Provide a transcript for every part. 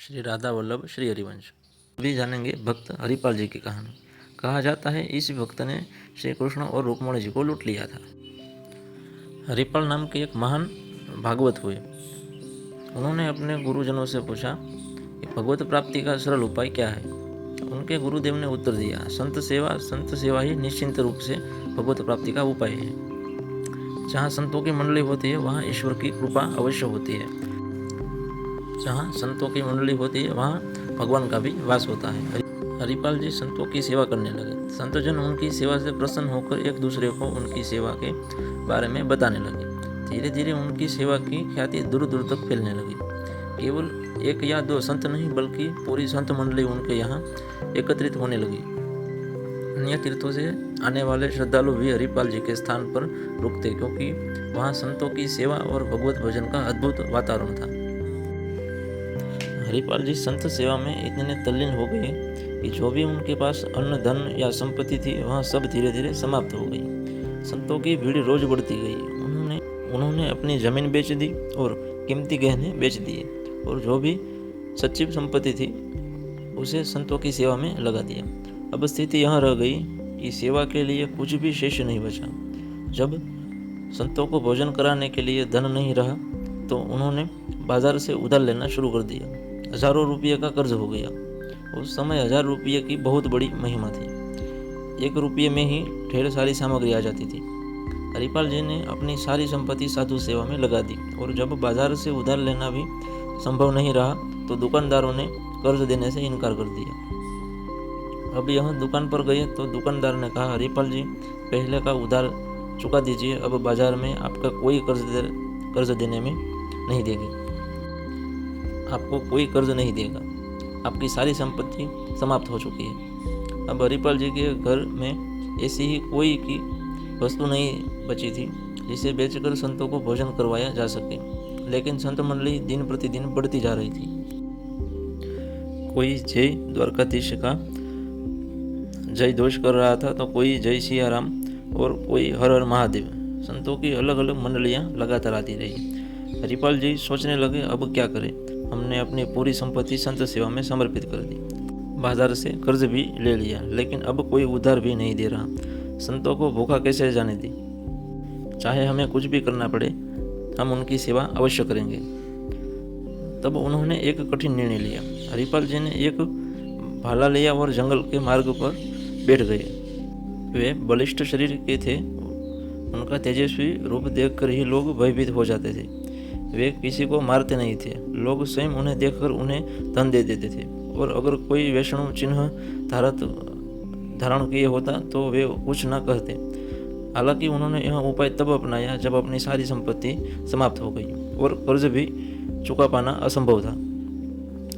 श्री राधा वल्लभ श्री हरिवंश। अभी जानेंगे भक्त हरिपाल जी की कहानी। कहा जाता है इस भक्त ने श्री कृष्ण और रुक्मणी जी को लूट लिया था। हरिपाल नाम के एक महान भागवत हुए। उन्होंने अपने गुरुजनों से पूछा कि भगवत प्राप्ति का सरल उपाय क्या है। उनके गुरुदेव ने उत्तर दिया, संत सेवा ही निश्चिंत रूप से भगवत प्राप्ति का उपाय है। जहाँ संतों की मंडली होती है वहाँ ईश्वर की कृपा अवश्य होती है। जहाँ संतों की मंडली होती है वहाँ भगवान का भी वास होता है। हरिपाल जी संतों की सेवा करने लगे। संतजन उनकी सेवा से प्रसन्न होकर एक दूसरे को उनकी सेवा के बारे में बताने लगे। धीरे धीरे उनकी सेवा की ख्याति दूर दूर तक फैलने लगी। केवल एक या दो संत नहीं बल्कि पूरी संत मंडली उनके यहाँ एकत्रित होने लगी। अन्य तीर्थों से आने वाले श्रद्धालु भी हरिपाल जी के स्थान पर रुकते, क्योंकि वहाँ संतों की सेवा और भगवत भजन का अद्भुत वातावरण था। हरिपाल जी संत सेवा में इतने तल्लीन हो गए कि जो भी उनके पास अन्न धन या संपत्ति थी वह सब धीरे धीरे समाप्त हो गई। संतों की भीड़ रोज बढ़ती गई। उन्होंने अपनी जमीन बेच दी और कीमती गहने बेच दिए और जो भी सच्ची संपत्ति थी उसे संतों की सेवा में लगा दिया। अब स्थिति यह रह गई कि सेवा के लिए कुछ भी शेष नहीं बचा। जब संतों को भोजन कराने के लिए धन नहीं रहा तो उन्होंने बाजार से उधार लेना शुरू कर दिया। हजारों रुपये का कर्ज हो गया। उस समय 1000 रुपये की बहुत बड़ी महिमा थी। 1 रुपये में ही ढेर सारी सामग्री आ जाती थी। हरिपाल जी ने अपनी सारी संपत्ति साधु सेवा में लगा दी और जब बाजार से उधार लेना भी संभव नहीं रहा तो दुकानदारों ने कर्ज देने से इनकार कर दिया। अब यह दुकान पर गए तो दुकानदार ने कहा, हरिपाल जी पहले का उधार चुका दीजिए, अब बाजार में आपका कोई कर्ज देने में नहीं देंगे, आपको कोई कर्ज नहीं देगा, आपकी सारी संपत्ति समाप्त हो चुकी है। अब हरिपाल जी के घर में ऐसी ही कोई की वस्तु नहीं बची थी जिसे बेचकर संतों को भोजन करवाया जा सके, लेकिन संत मंडली दिन प्रतिदिन बढ़ती जा रही थी। कोई जय द्वारकाधीश का जय दोष कर रहा था तो कोई जय सिया राम और कोई हर हर महादेव। संतों की अलग अलग मंडलियाँ लगातार आती रही। हरिपाल जी सोचने लगे, अब क्या करें। हमने अपनी पूरी संपत्ति संत सेवा में समर्पित कर दी, बाजार से कर्ज भी ले लिया, लेकिन अब कोई उधार भी नहीं दे रहा। संतों को भूखा कैसे जाने दी। चाहे हमें कुछ भी करना पड़े हम उनकी सेवा अवश्य करेंगे। तब उन्होंने एक कठिन निर्णय लिया। हरिपाल जी ने एक भाला लिया और जंगल के मार्ग पर बैठ गए। वे बलिष्ठ शरीर के थे। उनका तेजस्वी रूप देखकर ही लोग भयभीत हो जाते थे। वे किसी को मारते नहीं थे। लोग स्वयं उन्हें देखकर उन्हें धन दे देते थे और अगर कोई वैष्णव चिन्ह धारण किए होता तो वे कुछ न कहते। हालांकि उन्होंने यह उपाय तब अपनाया जब अपनी सारी संपत्ति समाप्त हो गई और कर्ज भी चुका पाना असंभव था।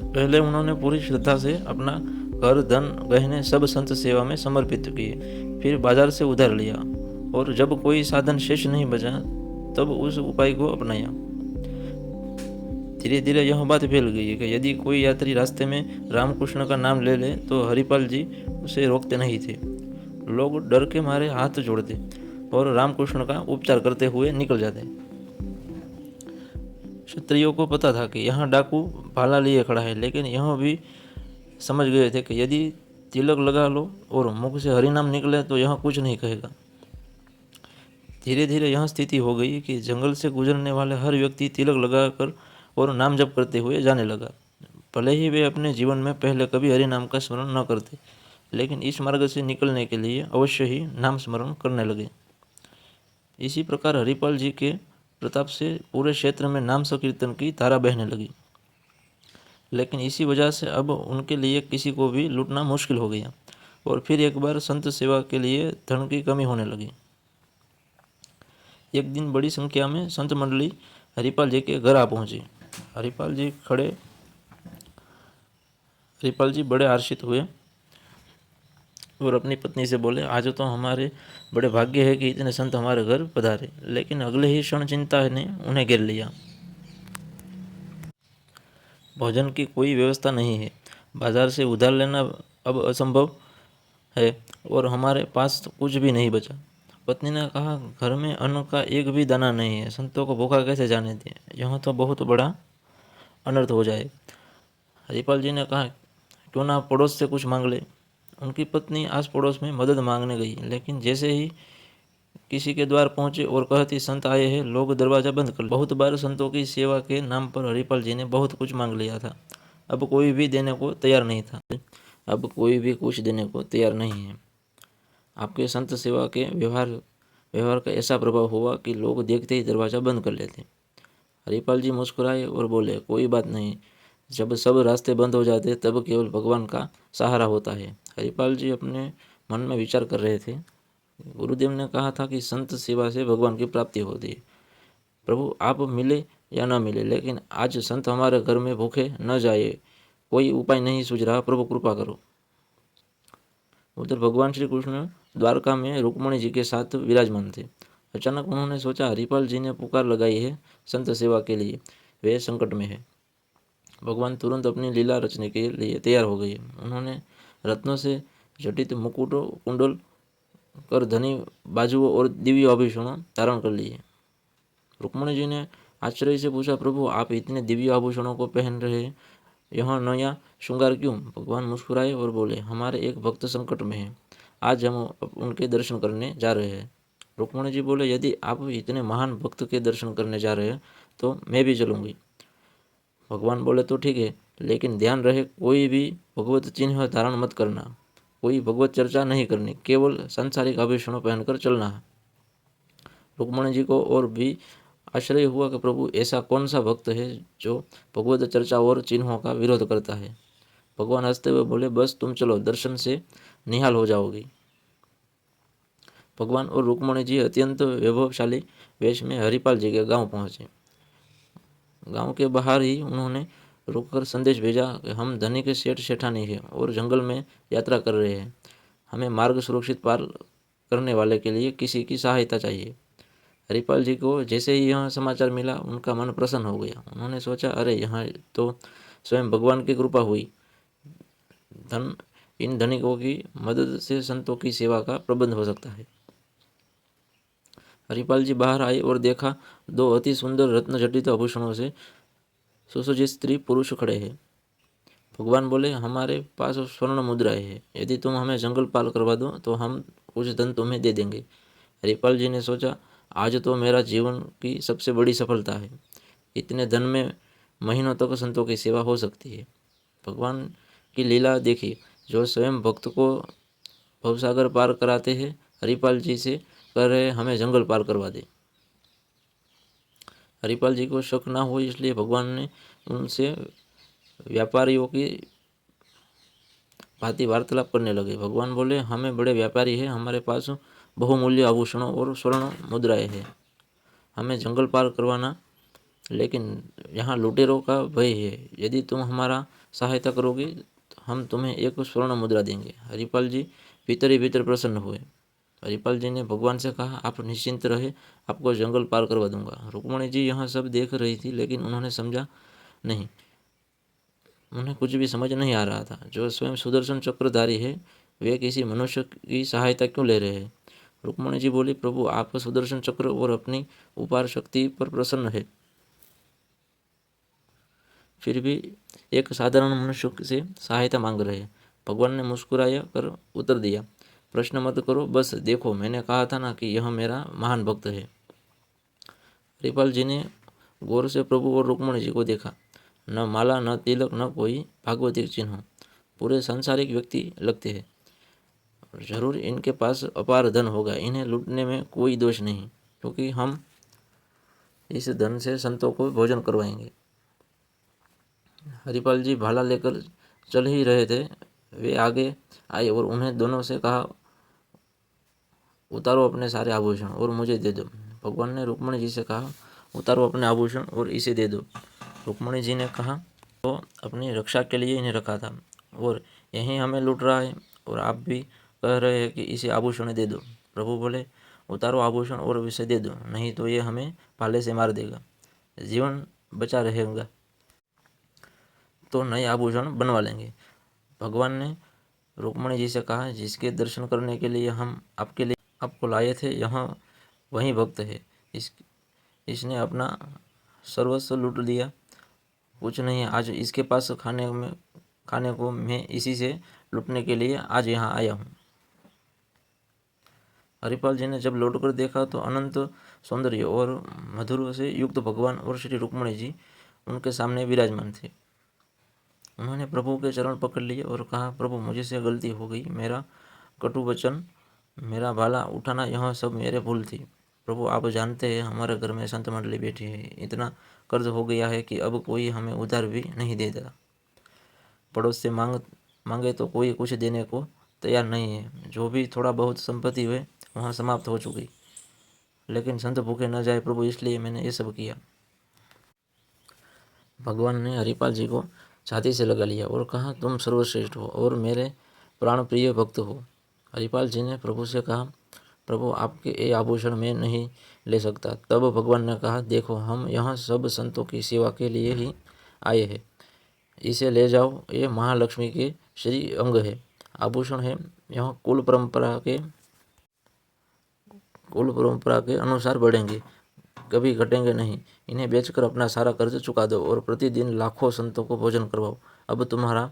पहले उन्होंने पूरी श्रद्धा से अपना घर धन गहने सब संत सेवा में समर्पित किए, फिर बाजार से उधार लिया और जब कोई साधन शेष नहीं बचा तब उस उपाय को अपनाया। धीरे धीरे यह बात फैल गई कि यदि कोई यात्री रास्ते में रामकृष्ण का नाम ले ले तो हरिपाल जी उसे रोकते नहीं थे। लोग डर के मारे हाथ जोड़ते और रामकृष्ण का उपचार करते हुए निकल जाते। क्षत्रियों को पता था कि यहाँ डाकू भाला लिए खड़ा है, लेकिन यह भी समझ गए थे कि यदि तिलक लगा लो और मुख से हरिनाम निकले तो यह कुछ नहीं कहेगा। धीरे धीरे यह स्थिति हो गई कि जंगल से गुजरने वाले हर व्यक्ति तिलक लगाकर और नाम जप करते हुए जाने लगा। भले ही वे अपने जीवन में पहले कभी हरिनाम का स्मरण न करते, लेकिन इस मार्ग से निकलने के लिए अवश्य ही नाम स्मरण करने लगे। इसी प्रकार हरिपाल जी के प्रताप से पूरे क्षेत्र में नाम संकीर्तन की धारा बहने लगी, लेकिन इसी वजह से अब उनके लिए किसी को भी लूटना मुश्किल हो गया और फिर एक बार संत सेवा के लिए धन की कमी होने लगी। एक दिन बड़ी संख्या में संत मंडली हरिपाल जी के घर आ पहुंची। हरिपाल जी बड़े हर्षित हुए और अपनी पत्नी से बोले, आज तो हमारे बड़े भाग्य है कि इतने संत हमारे घर पधारे। लेकिन अगले ही क्षण चिंता ने उन्हें घेर लिया। भोजन की कोई व्यवस्था नहीं है, बाजार से उधार लेना अब असंभव है और हमारे पास तो कुछ भी नहीं बचा। पत्नी ने कहा, घर में अन्न का एक भी दाना नहीं है, संतों को भूखा कैसे जाने दें, यह तो बहुत बड़ा अनर्थ हो जाए। हरिपाल जी ने कहा, क्यों ना पड़ोस से कुछ मांग ले। उनकी पत्नी आस पड़ोस में मदद मांगने गई, लेकिन जैसे ही किसी के द्वार पहुंचे और कहती संत आए हैं, लोग दरवाज़ा बंद कर। बहुत बार संतों की सेवा के नाम पर हरिपाल जी ने बहुत कुछ मांग लिया था। अब कोई भी देने को तैयार नहीं था। अब कोई भी कुछ देने को तैयार नहीं है। आपके संत सेवा के व्यवहार का ऐसा प्रभाव हुआ कि लोग देखते ही दरवाज़ा बंद कर लेते। हरिपाल जी मुस्कुराए और बोले, कोई बात नहीं, जब सब रास्ते बंद हो जाते तब केवल भगवान का सहारा होता है। हरिपाल जी अपने मन में विचार कर रहे थे। गुरुदेव ने कहा था कि संत सेवा से भगवान की प्राप्ति होती है। प्रभु आप मिले या न मिले, लेकिन आज संत हमारे घर में भूखे न जाए, कोई उपाय नहीं सूझ रहा, प्रभु कृपा करो। उधर भगवान श्री कृष्ण द्वारका में रुक्मणी जी के साथ विराजमान थे। अचानक उन्होंने सोचा, हरिपाल जी ने पुकार लगाई है संत सेवा के लिए, वे संकट में है। भगवान तुरंत अपनी लीला रचने के लिए तैयार हो गए। उन्होंने रत्नों से जटित मुकुटों, कुंडल कर धनी बाजुओं और दिव्य आभूषणों धारण कर लिए। रुक्मणी जी ने आश्चर्य से पूछा, प्रभु आप इतने दिव्य आभूषणों को पहन रहे हैं, यह नया श्रृंगार क्यों? भगवान मुस्कुराए और बोले, हमारे एक भक्त संकट में है, आज हम उनके दर्शन करने जा रहे हैं। रुक्मणी जी बोले, यदि आप इतने महान भक्त के दर्शन करने जा रहे हैं तो मैं भी चलूँगी। भगवान बोले, तो ठीक है, लेकिन ध्यान रहे कोई भी भगवत चिन्ह धारण मत करना, कोई भगवत चर्चा नहीं करनी, केवल सांसारिक आभूषणों पहनकर चलना है। रुक्मणी जी को और भी आश्चर्य हुआ कि प्रभु ऐसा कौन सा भक्त है जो भगवत चर्चा और चिन्हों का विरोध करता है। भगवान हंसते हुए बोले, बस तुम चलो, दर्शन से निहाल हो जाओगी। भगवान और रुक्मणी जी अत्यंत वैभवशाली वेश में हरिपाल जी के गांव पहुंचे। गांव के बाहर ही उन्होंने रुककर संदेश भेजा कि हम धनिक सेठ सेठानी है और जंगल में यात्रा कर रहे हैं, हमें मार्ग सुरक्षित पार करने वाले के लिए किसी की सहायता चाहिए। हरिपाल जी को जैसे ही यह समाचार मिला, उनका मन प्रसन्न हो गया। उन्होंने सोचा, अरे यहाँ तो स्वयं भगवान की कृपा हुई। इन धनिकों की मदद से संतों की सेवा का प्रबंध हो सकता है। हरिपाल जी बाहर आए और देखा, दो अति सुंदर रत्न जटित आभूषणों से सुसज्जित स्त्री पुरुष खड़े हैं। भगवान बोले, हमारे पास स्वर्ण मुद्राएं हैं, यदि तुम हमें जंगल पार करवा दो तो हम कुछ धन तुम्हें दे देंगे। हरिपाल जी ने सोचा, आज तो मेरा जीवन की सबसे बड़ी सफलता है। इतने धन में महीनों तक संतों की सेवा हो सकती है। भगवान की लीला देखी, जो स्वयं भक्त को भवसागर पार कराते हैं, हरिपाल जी से कह रहे हमें जंगल पार करवा दे। हरिपाल जी को शक ना हो, इसलिए भगवान ने उनसे व्यापारियों की भांति वार्तालाप करने लगे। भगवान बोले, हमें बड़े व्यापारी हैं, हमारे पास बहुमूल्य आभूषणों और स्वर्ण मुद्राएं हैं, हमें जंगल पार करवाना, लेकिन यहाँ लुटेरों का भय है। यदि तुम हमारा सहायता करोगे तो हम तुम्हें एक स्वर्ण मुद्रा देंगे। हरिपाल जी भीतर ही भीतर प्रसन्न हुए। हरिपाल जी ने भगवान से कहा, आप निश्चिंत रहे, आपको जंगल पार करवा दूंगा। रुक्मणी जी यह सब देख रही थी, लेकिन उन्होंने समझा नहीं, उन्हें कुछ भी समझ नहीं आ रहा था। जो स्वयं सुदर्शन चक्रधारी है, वे किसी मनुष्य की सहायता क्यों ले रहे हैं? रुक्मणी जी बोली, प्रभु आप सुदर्शन चक्र और अपनी उपार शक्ति पर प्रसन्न है, फिर भी एक साधारण मनुष्य से सहायता मांग रहे हैं। भगवान ने मुस्कुराया कर उत्तर दिया, प्रश्न मत करो, बस देखो, मैंने कहा था ना कि यह मेरा महान भक्त है। हरिपाल जी ने गौर से प्रभु और रुक्मणी जी को देखा। न माला, न तिलक, न कोई भागवतिक चिन्ह, पूरे सांसारिक व्यक्ति लगते हैं। जरूर इनके पास अपार धन होगा, इन्हें लूटने में कोई दोष नहीं, क्योंकि हम इस धन से संतों को भोजन करवाएंगे। हरिपाल जी भाला लेकर चल ही रहे थे, वे आगे आए और उन्हें दोनों से कहा, उतारो अपने सारे आभूषण और मुझे दे दो। भगवान ने रुक्मणी जी से कहा, उतारो अपने आभूषण और इसे दे दो। रुक्मणी जी ने कहा, तो अपनी रक्षा के लिए इन्हें रखा था और यहीं हमें लूट रहा है, और आप भी कह रहे हैं कि इसे आभूषण दे दो। प्रभु बोले, उतारो आभूषण और इसे दे दो, नहीं तो ये हमें भाले से मार देगा। जीवन बचा रहेगा तो नए आभूषण बनवा लेंगे। भगवान ने रुक्मणी जी से कहा, जिसके दर्शन करने के लिए हम आपको लाए थे, यहाँ वही भक्त है, इसने अपना सर्वस्व लूट लिया। कुछ नहीं है, आज इसके पास खाने को मैं इसी से लूटने के लिए आज यहाँ आया हूँ। हरिपाल जी ने जब लौटकर देखा तो अनंत सौंदर्य और मधुर से युक्त भगवान और श्री रुक्मणी जी उनके सामने विराजमान थे। उन्होंने प्रभु के चरण पकड़ लिए और कहा, प्रभु मुझे से गलती हो गई, मेरा कटु वचन, मेरा भाला उठाना, यह सब मेरे भूल थी। प्रभु आप जानते हैं हमारे घर में संत मंडली बैठी है, इतना कर्ज हो गया है कि अब कोई हमें उधार भी नहीं देता। पड़ोस से मांगे तो कोई कुछ देने को तैयार नहीं है। जो भी थोड़ा बहुत संपत्ति हुए वहाँ समाप्त हो चुकी, लेकिन संत भूखे न जाए प्रभु, इसलिए मैंने ये सब किया। भगवान ने हरिपाल जी को छाती से लगा लिया और कहा, तुम सर्वश्रेष्ठ हो और मेरे प्राण प्रिय भक्त हो। हरिपाल जी ने प्रभु से कहा, प्रभु आपके ये आभूषण मैं नहीं ले सकता। तब भगवान ने कहा, देखो हम यहाँ सब संतों की सेवा के लिए ही आए हैं, इसे ले जाओ, ये महालक्ष्मी के श्री अंग है, आभूषण है। यह कुल परंपरा के अनुसार बढ़ेंगे, कभी घटेंगे नहीं। इन्हें बेचकर अपना सारा कर्ज चुका दो और प्रतिदिन लाखों संतों को भोजन करवाओ। अब तुम्हारा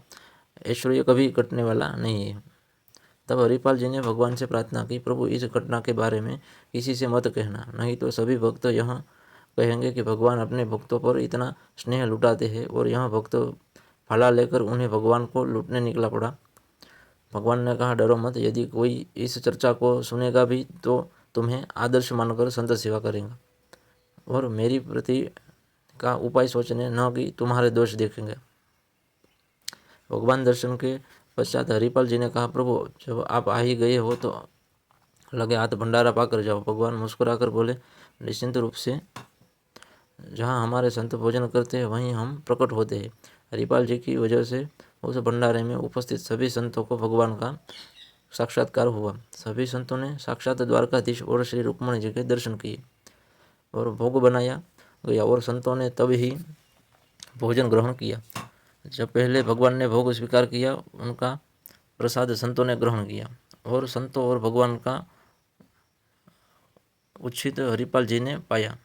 ऐश्वर्य कभी घटने वाला नहीं है। तब हरिपाल जी ने भगवान से प्रार्थना की, प्रभु इस घटना के बारे में किसी से मत कहना, नहीं तो सभी भक्त यह कहेंगे कि भगवान अपने भक्तों पर इतना स्नेह लुटाते हैं और यह भक्त फाला लेकर उन्हें भगवान को लूटने निकला पड़ा। भगवान ने कहा, डरो मत, यदि कोई इस चर्चा को सुनेगा भी तो तुम्हें आदर्श मानकर संत सेवा करेगा और मेरी प्रति का उपाय सोचने न कि तुम्हारे दोष देखेंगे। भगवान दर्शन के पश्चात हरिपाल जी ने कहा, प्रभु जब आप आ ही गए हो तो लगे हाथ भंडारा पाकर जाओ। भगवान मुस्कुराकर बोले, निश्चिंत रूप से जहाँ हमारे संत भोजन करते हैं वहीं हम प्रकट होते हैं। हरिपाल जी की वजह से उस भंडारे में उपस्थित सभी संतों को भगवान का साक्षात्कार हुआ। सभी संतों ने साक्षात द्वारकाधीश और श्री रुक्मणी जी के दर्शन किए और भोग बनाया गया और संतों ने तब ही भोजन ग्रहण किया। जब पहले भगवान ने भोग स्वीकार किया, उनका प्रसाद संतों ने ग्रहण किया और संतों और भगवान का उच्छित हरिपाल जी ने पाया।